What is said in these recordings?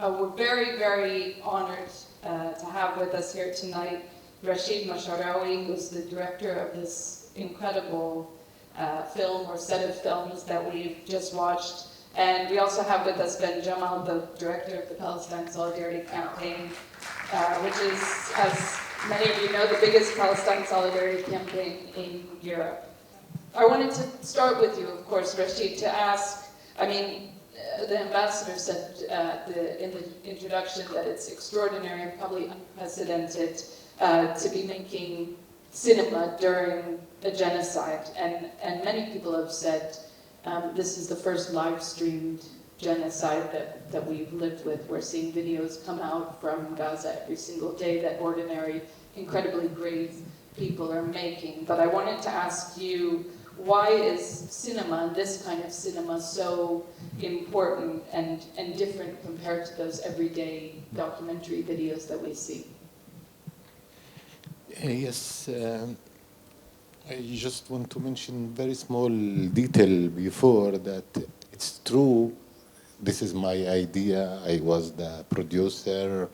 We're very, very honored to have with us here tonight Rashid Masharawi, who's the director of this incredible film or set of films that we've just watched. And we also have with us Jamal, the director of the Palestine Solidarity Campaign, which is, as many of you know, the biggest Palestine Solidarity campaign in Europe. I wanted to start with you, of course, Rashid, to ask, the ambassador said in the introduction that it's extraordinary and probably unprecedented to be making cinema during a genocide. And many people have said this is the first live-streamed genocide that we've lived with. We're seeing videos come out from Gaza every single day that ordinary, incredibly brave people are making. But I wanted to ask you, why is cinema, this kind of cinema, so important and different compared to those everyday documentary videos that we see? Yes, I just want to mention very small detail before that. It's true, this is my idea. I was the producer,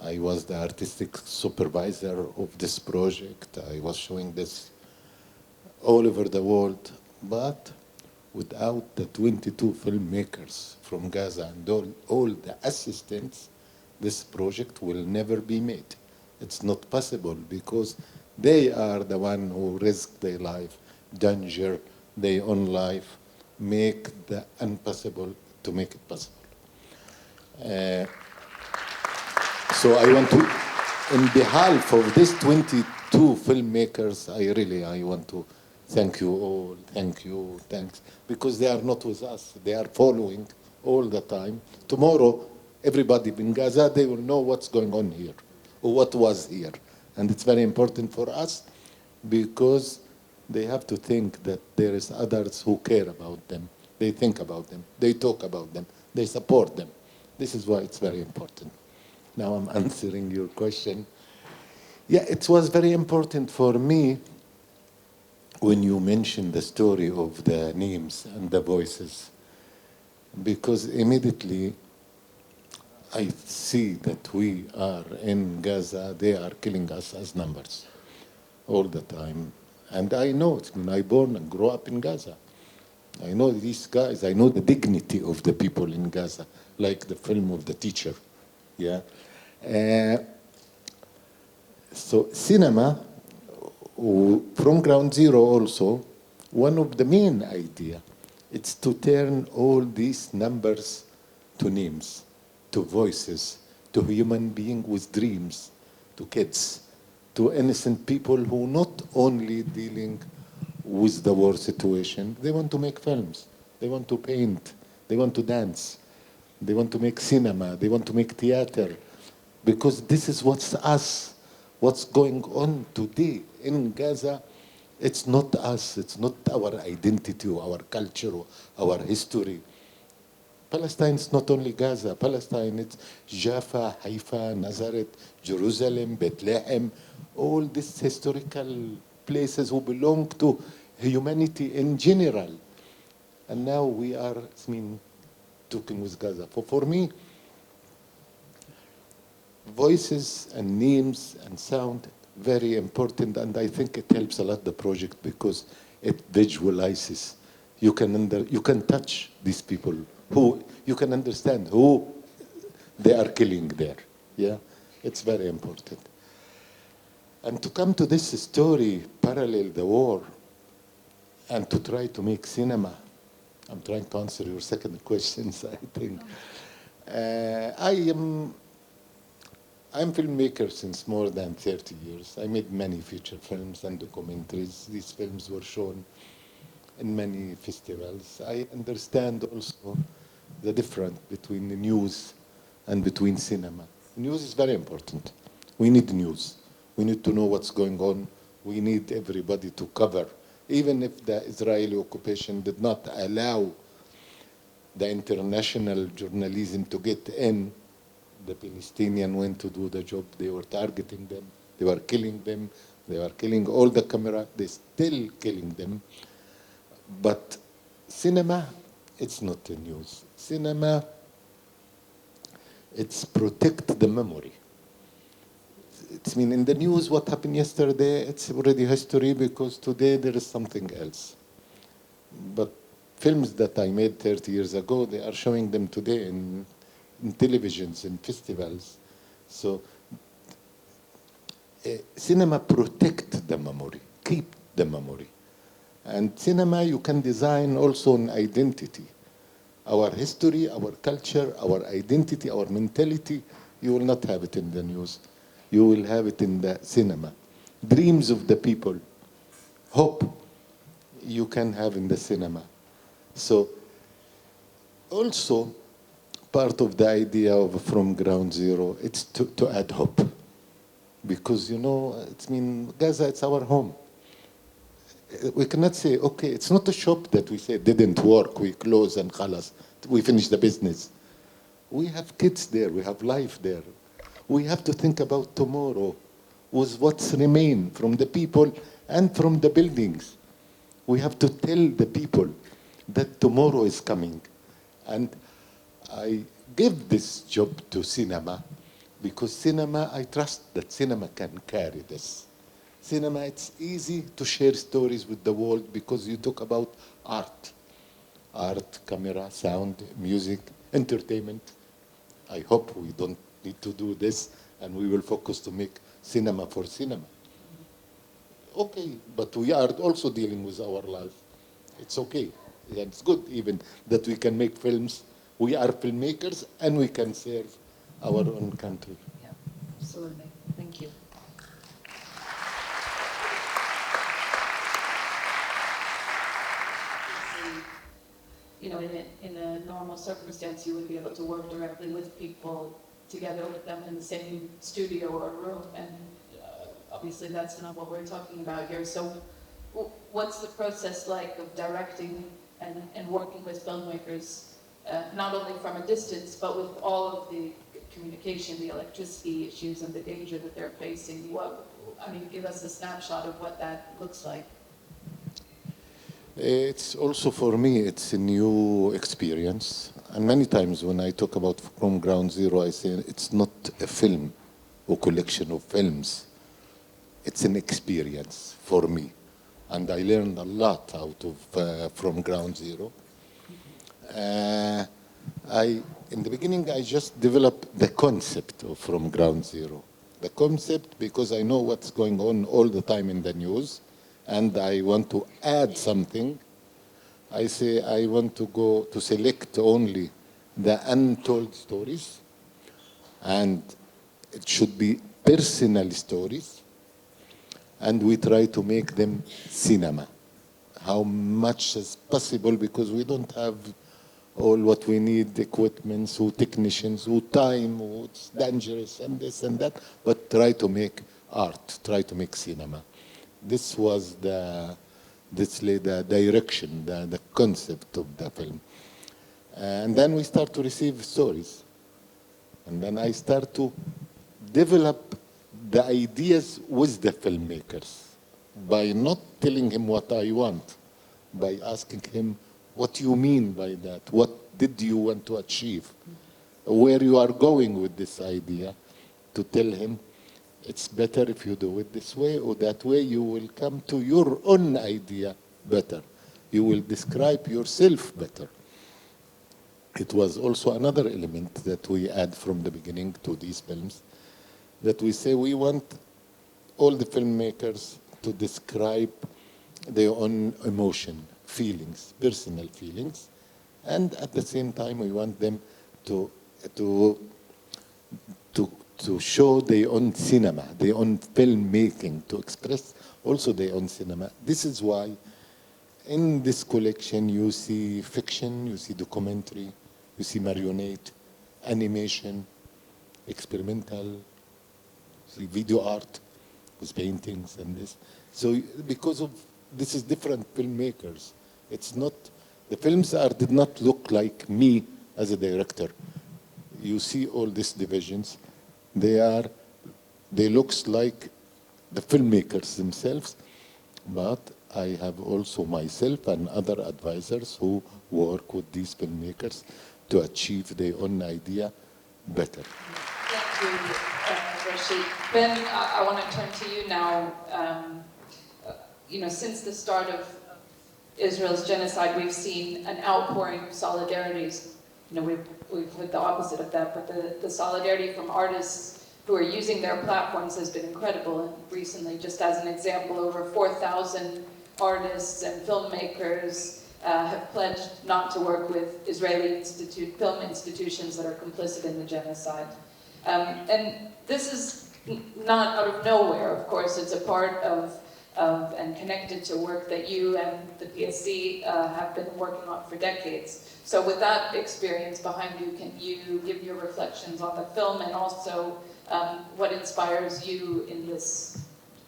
I was the artistic supervisor of this project. I was showing this all over the world, but without the 22 filmmakers from Gaza and all the assistants, this project will never be made. It's not possible because they are the one who risk their life, danger, their own life, make the impossible to make it possible. So I want to, in behalf of these 22 filmmakers, I want to thank you all, thanks, because they are not with us. They are following all the time. Tomorrow, everybody in Gaza, they will know what's going on here, or what was here. And it's very important for us because they have to think that there is others who care about them. They think about them, they talk about them, they support them. This is why it's very important. Now I'm answering your question. Yeah, it was very important for me when you mentioned the story of the names and the voices, because immediately I see that we are in Gaza, they are killing us as numbers all the time. And I know it. When I born and grew up in Gaza, I know these guys, I know the dignity of the people in Gaza, like the film of the teacher, yeah? So cinema, from ground zero also, one of the main idea, it's to turn all these numbers to names, to voices, to human beings with dreams, to kids, to innocent people who not only dealing with the war situation, they want to make films, they want to paint, they want to dance, they want to make cinema, they want to make theater, because this is what's us, what's going on today in Gaza. It's not us, it's not our identity, or our culture, or our history. Palestine is not only Gaza. Palestine, it's Jaffa, Haifa, Nazareth, Jerusalem, Bethlehem, all these historical places who belong to humanity in general. And now we are, talking with Gaza. For me, voices and names and sound, very important, and I think it helps a lot the project because it visualizes. You can touch these people, who you can understand who they are killing there. Yeah, it's very important. And to come to this story, parallel the war, and to try to make cinema. I'm trying to answer your second questions, I think. I'm a filmmaker since more than 30 years. I made many feature films and documentaries. These films were shown in many festivals. I understand also the difference between the news and between cinema. News is very important. We need news. We need to know what's going on. We need everybody to cover. Even if the Israeli occupation did not allow the international journalism to get in, the Palestinians went to do the job. They were targeting them. They were killing them. They were killing all the camera. They're still killing them. But cinema, it's not the news. Cinema, It's protect the memory. It's mean in the news what happened yesterday, it's already history because today there is something else. But films that I made 30 years ago, they are showing them today in televisions, in festivals. So cinema protect the memory, keep the memory. And cinema, you can design also an identity. Our history, our culture, our identity, our mentality, you will not have it in the news. You will have it in the cinema. Dreams of the people, hope, you can have in the cinema. So also, part of the idea of From Ground Zero, it's to add hope. Because, you know, it's mean Gaza, it's our home. We cannot say, okay, it's not a shop that we say didn't work, we close and khalas, we finish the business. We have kids there, we have life there. We have to think about tomorrow with what's remain from the people and from the buildings. We have to tell the people that tomorrow is coming. And I give this job to cinema because cinema, I trust that cinema can carry this. Cinema, it's easy to share stories with the world because you talk about art. Art, camera, sound, music, entertainment. I hope we don't need to do this and we will focus to make cinema for cinema. Okay, but we are also dealing with our life. It's okay. And it's good even that we can make films. We are filmmakers and we can serve our own country. Yeah, absolutely. Thank you. You know, in a normal circumstance, you would be able to work directly with people, together with them in the same studio or room, and obviously that's not what we're talking about here. So what's the process like of directing and working with filmmakers, not only from a distance, but with all of the communication, the electricity issues and the danger that they're facing? Give us a snapshot of what that looks like. It's also for me, it's a new experience. And many times when I talk about From Ground Zero, I say it's not a film or collection of films. It's an experience for me. And I learned a lot out of From Ground Zero. In the beginning, I just developed the concept of From Ground Zero. The concept because I know what's going on all the time in the news, and I want to add something. I say I want to go to select only the untold stories, and it should be personal stories, and we try to make them cinema, how much as possible, because we don't have all what we need, equipment, or technicians, or time, or it's dangerous, and this and that, but try to make art, try to make cinema. This was the direction, the concept of the film. And then we start to receive stories. And then I start to develop the ideas with the filmmakers by not telling him what I want, by asking him, what you mean by that? What did you want to achieve? Where you are going with this idea, to tell him, it's better if you do it this way or that way. You will come to your own idea better. You will describe yourself better. It was also another element that we add from the beginning to these films, that we say we want all the filmmakers to describe their own emotion, feelings, personal feelings, and at the same time we want them to show their own cinema, their own filmmaking, to express also their own cinema. This is why in this collection you see fiction, you see documentary, you see marionette, animation, experimental, see video art with paintings and this. So because of this is different filmmakers. It's not, the films did not look like me as a director. You see all these divisions. They looks like the filmmakers themselves, but I have also myself and other advisors who work with these filmmakers to achieve their own idea better. Thank you, Rashid. Ben, I want to turn to you now. Since the start of Israel's genocide, we've seen an outpouring of solidarities. We've heard the opposite of that, but the solidarity from artists who are using their platforms has been incredible. And recently, just as an example, over 4,000 artists and filmmakers have pledged not to work with Israeli film institutions that are complicit in the genocide. And this is not out of nowhere, of course. It's a part of and connected to work that you and the PSC have been working on for decades. So with that experience behind you, can you give your reflections on the film and also what inspires you in this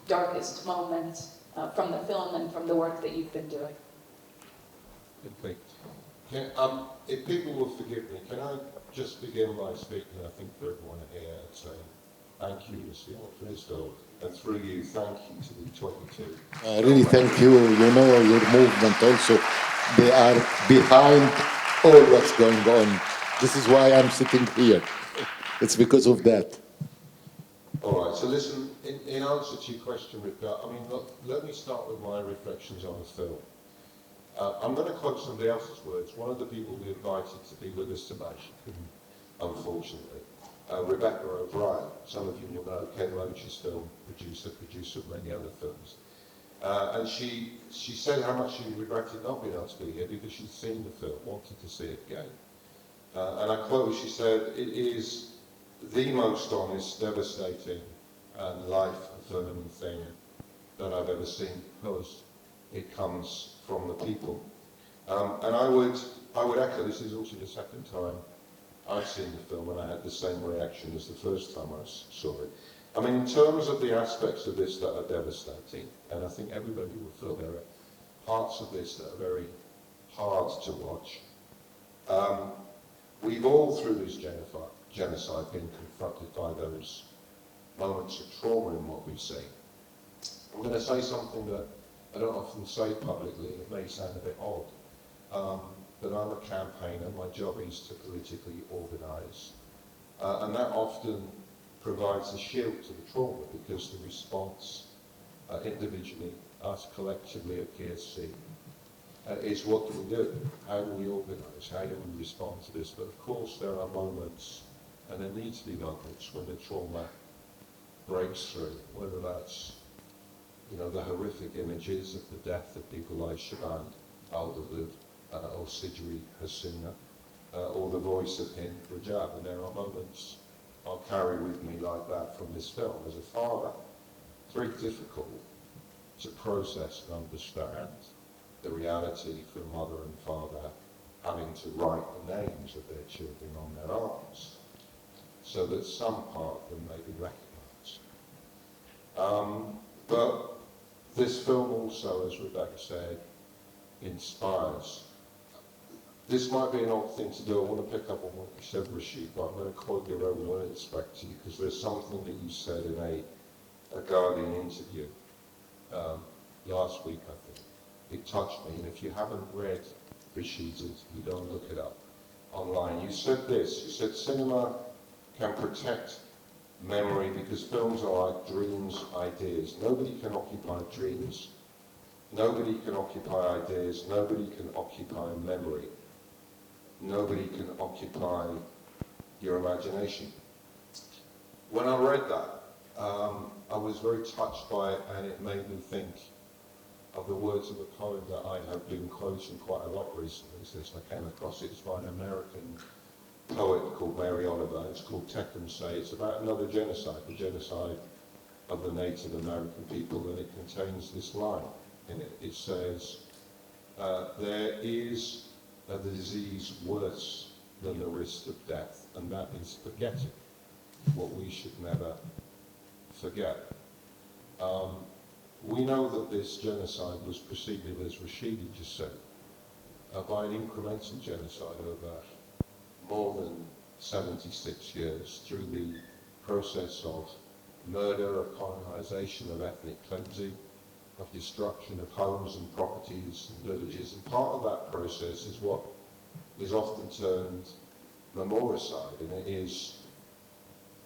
darkest moment from the film and from the work that you've been doing? Good thing. If people will forgive me, can I just begin by speaking, I think, for everyone here and saying thank you, Rashid, for this film, and through you, thank you to the 22. I really thank you. You know, your movement also, they are behind all what's going on. This is why I'm sitting here. It's because of that. All right, so listen, in answer to your question, Ryvka, I mean, look, let me start with my reflections on the film. I'm going to quote somebody else's words. One of the people we invited to be with us tonight, unfortunately, Rebecca O'Brien. Some of you will know Ken Loach's film producer of many other films. And she said how much she regretted not being able to be here because she'd seen the film, wanted to see it again. And I quote, she said, "It is the most honest, devastating, and life-affirming thing that I've ever seen because it comes from the people." And I would echo, this is also the second time I've seen the film and I had the same reaction as the first time I saw it. I mean, in terms of the aspects of this that are devastating, and I think everybody will feel there are parts of this that are very hard to watch. We've all, through this genocide, been confronted by those moments of trauma in what we see. I'm going to say something that I don't often say publicly, and it may sound a bit odd, but I'm a campaigner. My job is to politically organise. And that often provides a shield to the trauma because the response individually, us collectively at PSC, is what do we do? How do we organise? How do we respond to this? But of course there are moments, and there needs to be moments, when the trauma breaks through, whether that's the horrific images of the death of people like Shaban al-Dawood or Sidri Hasina, or the voice of Hind Rajab. And there are moments I'll carry with me like that from this film as a father. It's very difficult to process and understand the reality for a mother and father having to write the names of their children on their arms so that some part of them may be recognised. But this film also, as Rebecca said, inspires. This might be an odd thing to do. I want to pick up on what you said, Rashid, but I'm going to quote your own words back to you because there's something that you said in a Guardian interview last week, I think. It touched me, and if you haven't read Rashid's interview, don't look it up online. You said this, you said cinema can protect memory because films are like dreams, ideas. Nobody can occupy dreams. Nobody can occupy ideas. Nobody can occupy memory. Nobody can occupy your imagination. When I read that, I was very touched by it, and it made me think of the words of a poem that I have been quoting quite a lot recently since I came across it. It's by an American poet called Mary Oliver. It's called Tecum Say. It's about another genocide, the genocide of the Native American people, and it contains this line in it. It says, there is a disease worse than the risk of death, and that is forgetting what we should never forget. We know that this genocide was preceded, as Rashid just said, by an incremental genocide over more than 76 years through the process of murder, of colonization, of ethnic cleansing, of destruction of homes and properties and villages. And part of that process is what is often termed memoricide, and it is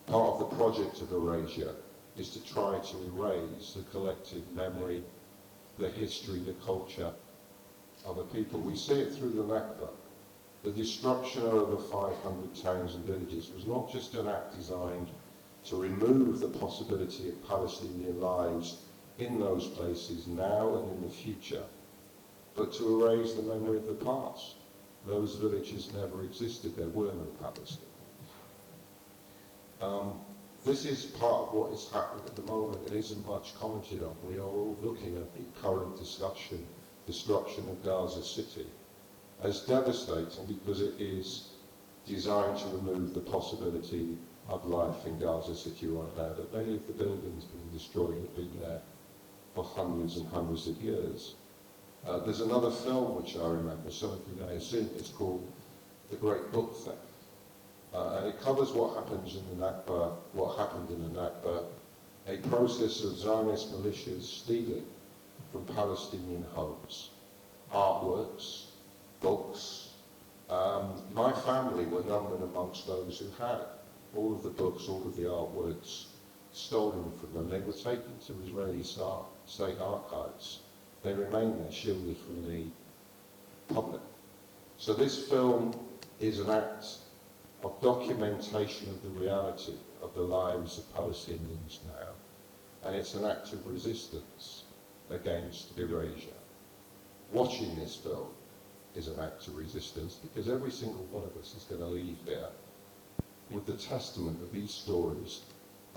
part of the project of erasure is to try to erase the collective memory, the history, the culture of a people. We see it through the Nakba. The destruction of over 500 towns and villages was not just an act designed to remove the possibility of Palestinian lives in those places now and in the future, but to erase the memory of the past. Those villages never existed. There were no Palestinians. This is part of what is happening at the moment. It isn't much commented on. We are all looking at the current destruction of Gaza City as devastating because it is designed to remove the possibility of life in Gaza City right now. That many of the buildings being destroyed have been there for hundreds and hundreds of years. There's another film which I remember, some of you may have seen, it's called The Great Book Theft. And it covers what happens in the Nakba, what happened in the Nakba, a process of Zionist militias stealing from Palestinian homes, artworks, books. My family were numbered amongst those who had all of the books, all of the artworks stolen from them. They were taken to Israeli state archives. They remain there, shielded from the public. So this film is an act of documentation of the reality of the lives of Palestinians now, and it's an act of resistance against erasure. Watching this film is an act of resistance because every single one of us is going to leave here with the testament of these stories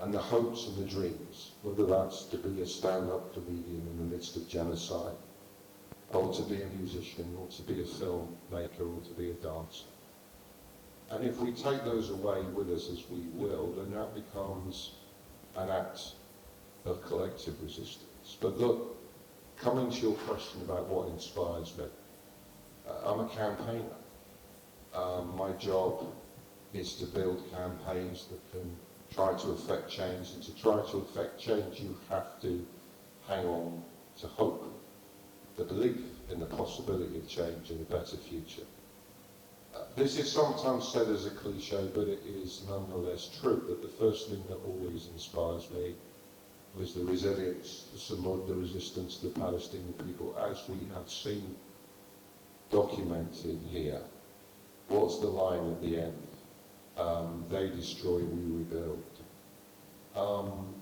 and the hopes and the dreams, whether that's to be a stand-up comedian in the midst of genocide, or to be a musician, or to be a filmmaker, or to be a dancer. And if we take those away with us, as we will, then that becomes an act of collective resistance. But look, coming to your question about what inspires me, I'm a campaigner. My job is to build campaigns that can try to affect change, and to try to affect change you have to hang on to hope, the belief in the possibility of change and a better future. This is sometimes said as a cliche, but it is nonetheless true that the first thing that always inspires me was the resilience, the Samud, the resistance of the Palestinian people, as we have seen documented here. What's the line at the end? They destroy, we rebuild.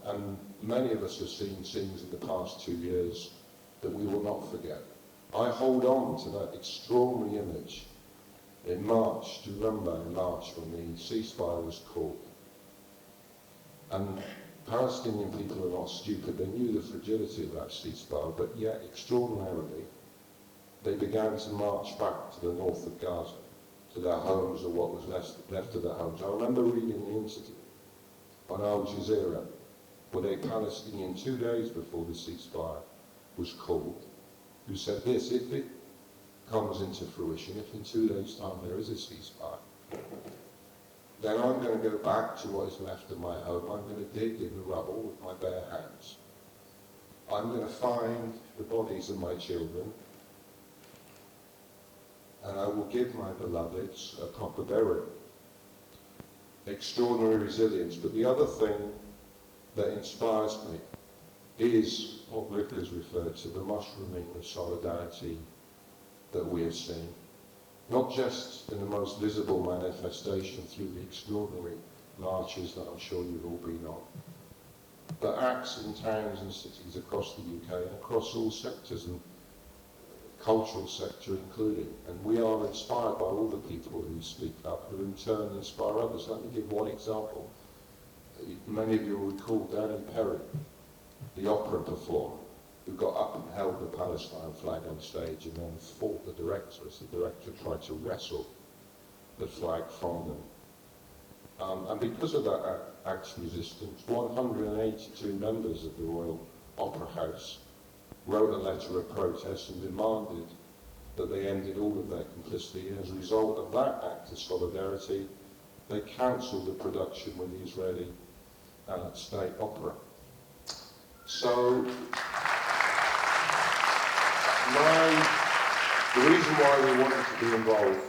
And many of us have seen scenes in the past 2 years that we will not forget. I hold on to that extraordinary image in March. Do you remember in March when the ceasefire was called? And Palestinian people are not stupid. They knew the fragility of that ceasefire, but yet extraordinarily, they began to march back to the north of Gaza, to their homes, or what was left of their homes. I remember reading the interview on Al Jazeera with a Palestinian 2 days before the ceasefire was called, who said this: if it comes into fruition, if in 2 days' time there is a ceasefire, then I'm going to go back to what is left of my home. I'm going to dig in the rubble with my bare hands. I'm going to find the bodies of my children, and I will give my beloveds a proper burial. Extraordinary resilience. But the other thing that inspires me is what Ryvka has referred to, the mushrooming of solidarity that we have seen. Not just in the most visible manifestation through the extraordinary marches that I'm sure you've all been on, but acts in towns and cities across the UK and across all sectors, and cultural sector including. And we are inspired by all the people who speak up, who in turn inspire others. Let me give one example. Many of you will recall Danny Perry, the opera performer, who got up and held the Palestine flag on stage and then fought the director as the director tried to wrestle the flag from them. And because of that act of resistance, 182 members of the Royal Opera House wrote a letter of protest and demanded that they ended all of their complicity. And as a result of that act of solidarity, they cancelled the production with the Israeli state opera. So, the reason why we wanted to be involved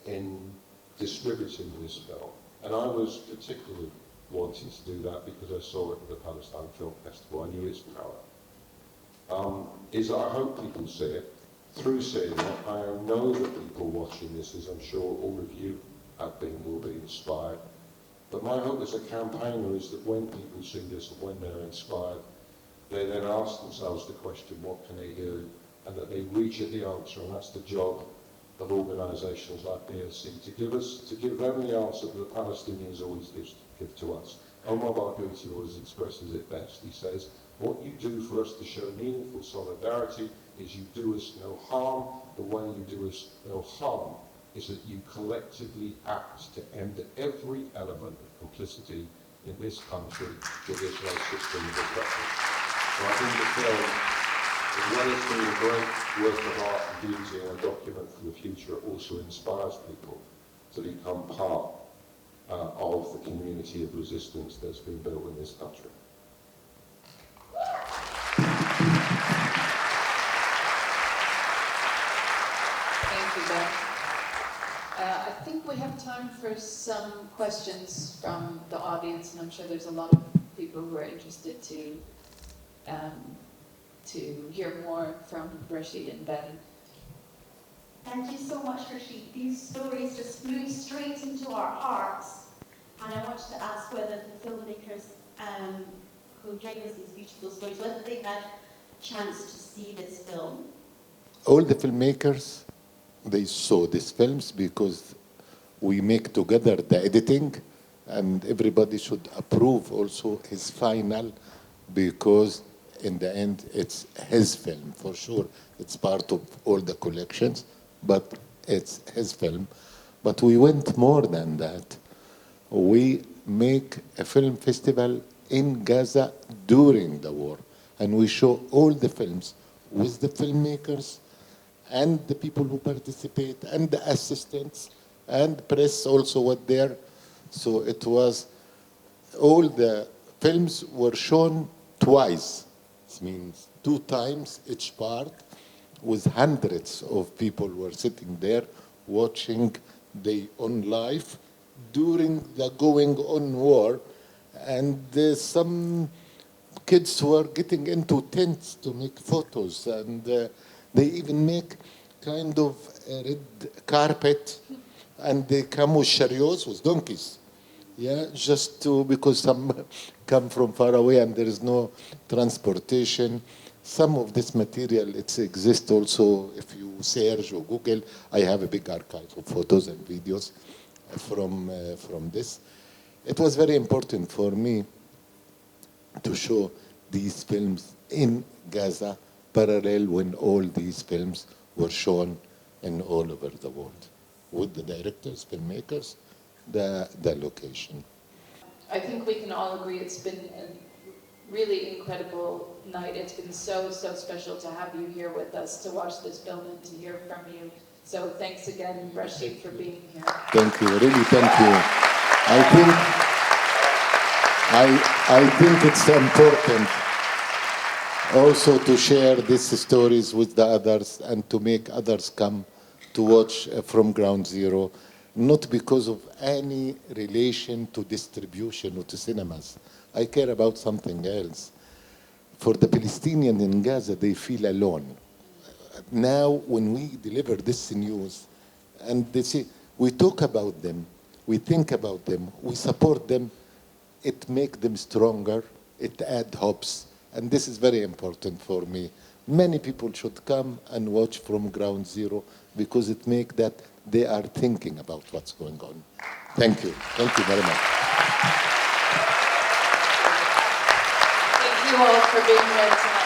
in distributing this film, And I was particularly wanting to do that because I saw it at the Palestine Film Festival. I knew its power. Is that I hope people see it. Through seeing it, I know that people watching this, as I'm sure all of you have been, will be inspired. But my hope as a campaigner is that when people see this and when they're inspired, they then ask themselves the question, what can they do? And that they reach at the answer, and that's the job of organisations like BLC, to give them the answer that the Palestinians always give to us. Omar Barghouti always expresses it best. He says, what you do for us to show meaningful solidarity is you do us no harm. The way you do us no harm is that you collectively act to end every element of complicity in this country with this race system of oppression. So I think the film, as well as being a great work of art and beauty and a document for the future, it also inspires people to become part of the community of resistance that's been built in this country. Thank you, Ben. I think we have time for some questions from the audience, and I'm sure there's a lot of people who are interested to hear more from Rashid and Ben. Thank you so much, Rashid. These stories just flew straight into our hearts. And I wanted to ask whether the filmmakers who gave us these beautiful stories, whether they had a chance to see this film. All the filmmakers, they saw these films because we make together the editing, and everybody should approve also his final, because in the end it's his film for sure. It's part of all the collections, but it's his film. But we went more than that. We make a film festival in Gaza during the war, and we show all the films with the filmmakers and the people who participate and the assistants and press also were there. So it was, all the films were shown twice. It means 2 times each part, with hundreds of people were sitting there watching the on live during the going on war. And some kids were getting into tents to make photos, and they even make kind of a red carpet, and they come with chariots, with donkeys. Yeah, just to, because some come from far away and there is no transportation. Some of this material, it exists also if you search or Google. I have a big archive of photos and videos from this. It was very important for me to show these films in Gaza parallel when all these films were shown in all over the world, with the directors, filmmakers, the location. I think we can all agree it's been a really incredible night. It's been so, so special to have you here with us, to watch this film and to hear from you. So thanks again, Rashid, for being here. Thank you, really thank you. I think it's important also to share these stories with the others and to make others come to watch from ground zero, not because of any relation to distribution or to cinemas. I care about something else. For the Palestinians in Gaza, they feel alone. Now, when we deliver this news, and they say, we talk about them, we think about them, we support them, it makes them stronger, it adds hopes, and this is very important for me. Many people should come and watch from ground zero because it makes that they are thinking about what's going on. Thank you. Thank you very much. Thank you all for being here tonight.